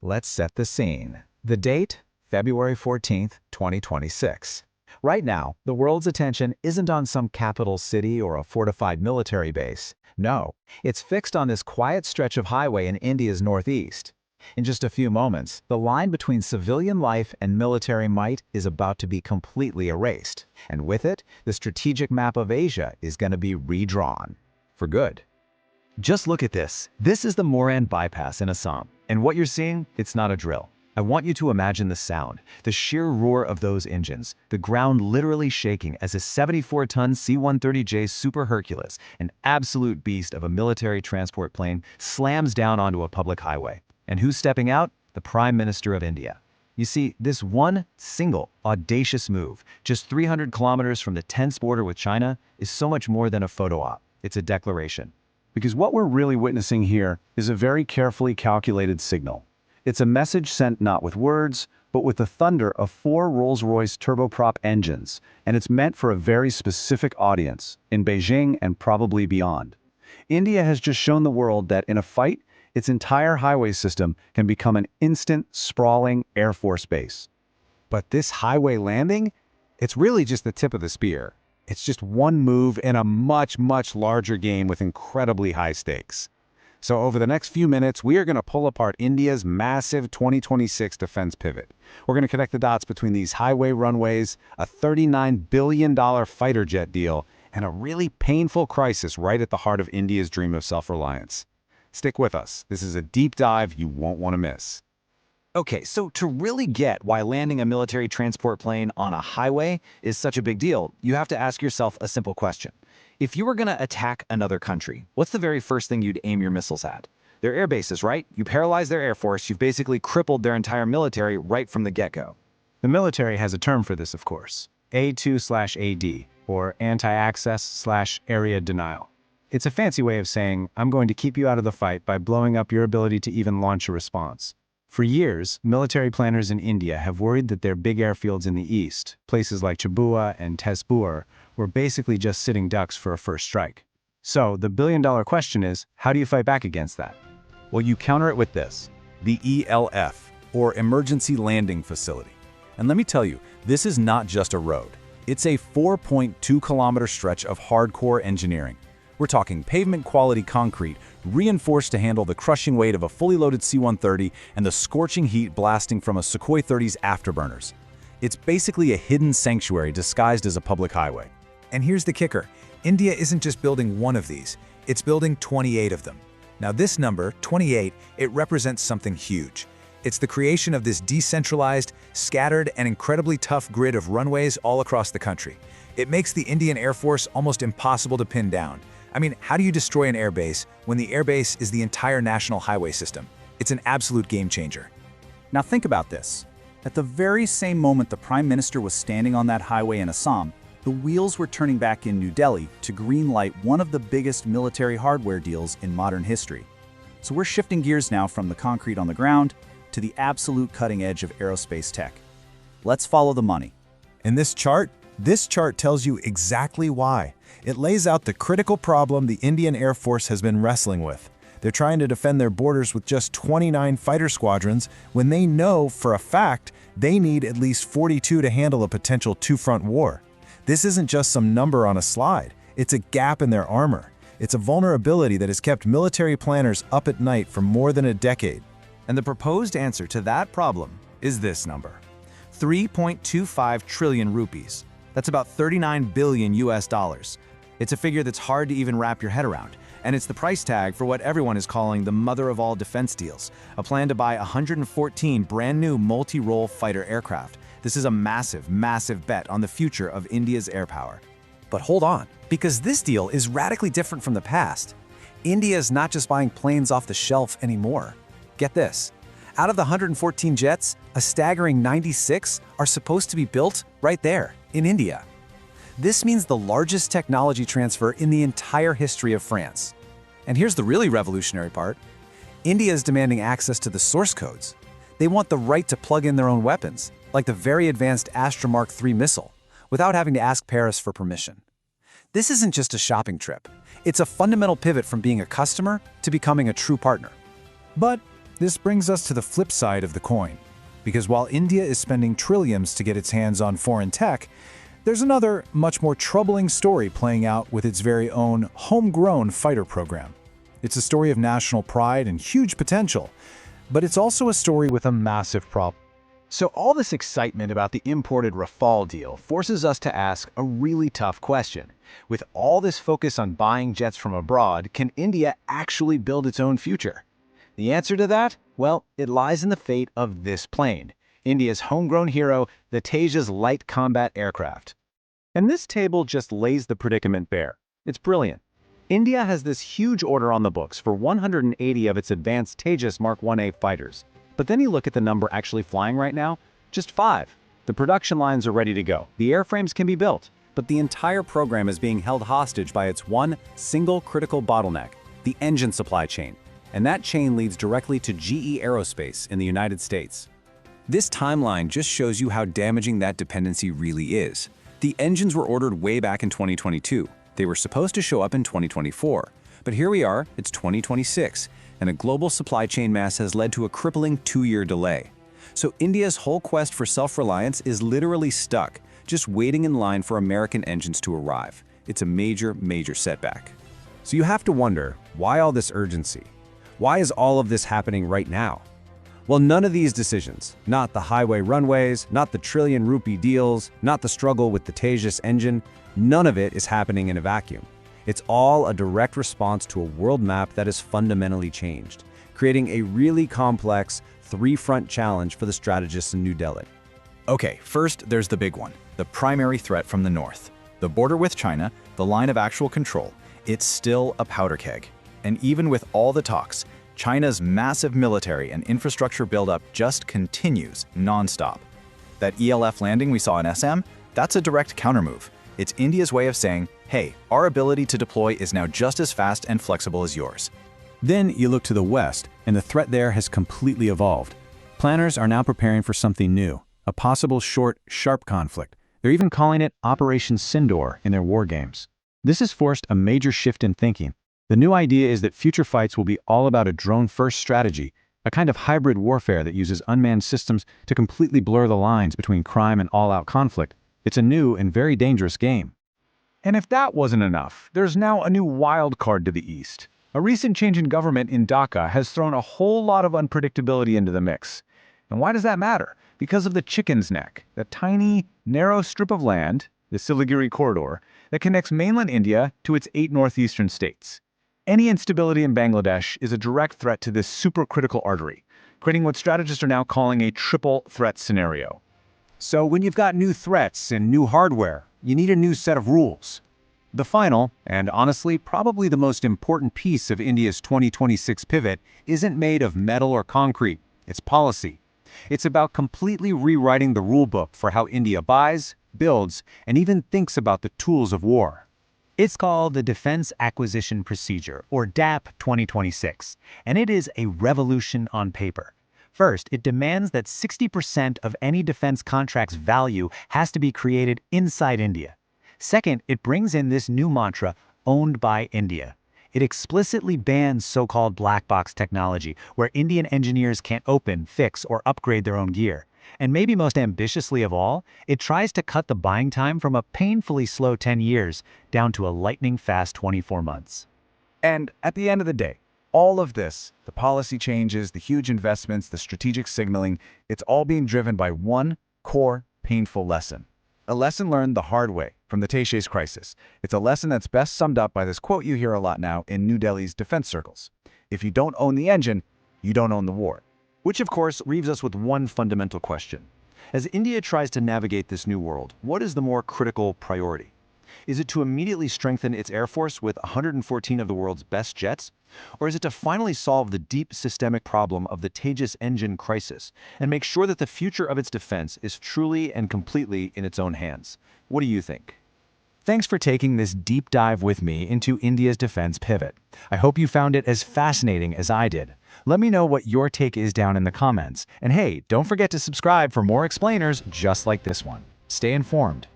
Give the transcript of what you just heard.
Let's set the scene. The date, February 14th, 2026. Right now, the world's attention isn't on some capital city or a fortified military base. No, it's fixed on this quiet stretch of highway in India's northeast. In just a few moments, the line between civilian life and military might is about to be completely erased. And with it, the strategic map of Asia is going to be redrawn. For good. Just look at this. This is the Moran bypass in Assam. And what you're seeing, it's not a drill. I want you to imagine the sound, the sheer roar of those engines, the ground literally shaking as a 74-ton C-130J Super Hercules, an absolute beast of a military transport plane, slams down onto a public highway. And who's stepping out? The Prime Minister of India. You see, this one single, audacious move, just 300 kilometers from the tense border with China, is so much more than a photo op. It's a declaration. Because what we're really witnessing here is a very carefully calculated signal. It's a message sent not with words, but with the thunder of 4 Rolls-Royce turboprop engines, and it's meant for a very specific audience, in Beijing and probably beyond. India has just shown the world that in a fight, its entire highway system can become an instant, sprawling Air Force base. But this highway landing? It's really just the tip of the spear. It's just one move in a much, much larger game with incredibly high stakes. So over the next few minutes, we are going to pull apart India's massive 2026 defense pivot. We're going to connect the dots between these highway runways, a $39 billion fighter jet deal, and a really painful crisis right at the heart of India's dream of self-reliance. Stick with us. This is a deep dive you won't want to miss. Okay, so to really get why landing a military transport plane on a highway is such a big deal, you have to ask yourself a simple question. If you were going to attack another country, what's the very first thing you'd aim your missiles at? They're air bases, right? You paralyze their air force, you've basically crippled their entire military right from the get-go. The military has a term for this, of course. A2/AD, or anti-access/area denial. It's a fancy way of saying, I'm going to keep you out of the fight by blowing up your ability to even launch a response. For years, military planners in India have worried that their big airfields in the east, places like Chabua and Tezpur, were basically just sitting ducks for a first strike. So the billion-dollar question is, how do you fight back against that? Well, you counter it with this, the ELF, or Emergency Landing Facility. And let me tell you, this is not just a road. It's a 4.2-kilometer stretch of hardcore engineering. We're talking pavement-quality concrete, reinforced to handle the crushing weight of a fully loaded C-130 and the scorching heat blasting from a Sukhoi 30's afterburners. It's basically a hidden sanctuary disguised as a public highway. And here's the kicker. India isn't just building one of these, it's building 28 of them. Now this number, 28, it represents something huge. It's the creation of this decentralized, scattered, and incredibly tough grid of runways all across the country. It makes the Indian Air Force almost impossible to pin down. I mean, how do you destroy an airbase when the airbase is the entire national highway system? It's an absolute game changer. Now think about this. At the very same moment the Prime Minister was standing on that highway in Assam, the wheels were turning back in New Delhi to greenlight one of the biggest military hardware deals in modern history. So we're shifting gears now from the concrete on the ground to the absolute cutting edge of aerospace tech. Let's follow the money. In this chart tells you exactly why. It lays out the critical problem the Indian Air Force has been wrestling with. They're trying to defend their borders with just 29 fighter squadrons when they know for a fact they need at least 42 to handle a potential two-front war. This isn't just some number on a slide. It's a gap in their armor. It's a vulnerability that has kept military planners up at night for more than a decade. And the proposed answer to that problem is this number. 3.25 trillion rupees. That's about 39 billion US dollars. It's a figure that's hard to even wrap your head around, and it's the price tag for what everyone is calling the mother of all defense deals, a plan to buy 114 brand new multi-role fighter aircraft. This is a massive, massive bet on the future of India's air power. But hold on, because this deal is radically different from the past. India is not just buying planes off the shelf anymore. Get this. Out of the 114 jets, a staggering 96 are supposed to be built right there, in India. This means the largest technology transfer in the entire history of France. And here's the really revolutionary part. India is demanding access to the source codes. They want the right to plug in their own weapons, like the very advanced Astra Mark III missile, without having to ask Paris for permission. This isn't just a shopping trip. It's a fundamental pivot from being a customer to becoming a true partner. But This brings us to the flip side of the coin. Because while India is spending trillions to get its hands on foreign tech, there's another, much more troubling story playing out with its very own homegrown fighter program. It's a story of national pride and huge potential, but it's also a story with a massive problem. So all this excitement about the imported Rafale deal forces us to ask a really tough question. With all this focus on buying jets from abroad, can India actually build its own future? The answer to that? Well, it lies in the fate of this plane, India's homegrown hero, the Tejas light combat aircraft. And this table just lays the predicament bare. It's brilliant. India has this huge order on the books for 180 of its advanced Tejas Mark 1A fighters. But then you look at the number actually flying right now, just 5. The production lines are ready to go. The airframes can be built. But the entire program is being held hostage by its one single critical bottleneck, the engine supply chain. And that chain leads directly to GE Aerospace in the United States. This timeline just shows you how damaging that dependency really is. The engines were ordered way back in 2022. They were supposed to show up in 2024. But here we are, it's 2026, and a global supply chain mess has led to a crippling 2-year delay. So India's whole quest for self-reliance is literally stuck, just waiting in line for American engines to arrive. It's a major, major setback. So you have to wonder, why all this urgency? Why is all of this happening right now? Well, none of these decisions, not the highway-runways, not the trillion-rupee deals, not the struggle with the Tejas engine, none of it is happening in a vacuum. It's all a direct response to a world map that has fundamentally changed, creating a really complex, 3-front challenge for the strategists in New Delhi. Okay, first there's the big one, the primary threat from the north. The border with China, the line of actual control, it's still a powder keg. And even with all the talks, China's massive military and infrastructure buildup just continues non-stop. That ELF landing we saw in Assam, that's a direct countermove. It's India's way of saying, hey, our ability to deploy is now just as fast and flexible as yours. Then you look to the west, and the threat there has completely evolved. Planners are now preparing for something new, a possible short, sharp conflict. They're even calling it Operation Sindoor in their war games. This has forced a major shift in thinking. The new idea is that future fights will be all about a drone-first strategy, a kind of hybrid warfare that uses unmanned systems to completely blur the lines between crime and all-out conflict. It's a new and very dangerous game. And if that wasn't enough, there's now a new wild card to the east. A recent change in government in Dhaka has thrown a whole lot of unpredictability into the mix. And why does that matter? Because of the Chicken's Neck, the tiny, narrow strip of land, the Siliguri Corridor, that connects mainland India to its 8 northeastern states. Any instability in Bangladesh is a direct threat to this supercritical artery, creating what strategists are now calling a triple threat scenario. So when you've got new threats and new hardware, you need a new set of rules. The final, and honestly probably the most important piece of India's 2026 pivot, isn't made of metal or concrete, it's policy. It's about completely rewriting the rulebook for how India buys, builds, and even thinks about the tools of war. It's called the Defense Acquisition Procedure, or DAP 2026, and it is a revolution on paper. First, it demands that 60% of any defense contract's value has to be created inside India. Second, it brings in this new mantra, owned by India. It explicitly bans so-called black box technology, where Indian engineers can't open, fix, or upgrade their own gear. And maybe most ambitiously of all, it tries to cut the buying time from a painfully slow 10 years down to a lightning-fast 24 months. And at the end of the day, all of this, the policy changes, the huge investments, the strategic signaling, it's all being driven by one core, painful lesson. A lesson learned the hard way from the Tejas crisis. It's a lesson that's best summed up by this quote you hear a lot now in New Delhi's defense circles. If you don't own the engine, you don't own the war. Which, of course, leaves us with one fundamental question. As India tries to navigate this new world, what is the more critical priority? Is it to immediately strengthen its air force with 114 of the world's best jets? Or is it to finally solve the deep systemic problem of the Tejas engine crisis and make sure that the future of its defense is truly and completely in its own hands? What do you think? Thanks for taking this deep dive with me into India's defense pivot. I hope you found it as fascinating as I did. Let me know what your take is down in the comments. And hey, don't forget to subscribe for more explainers just like this one. Stay informed.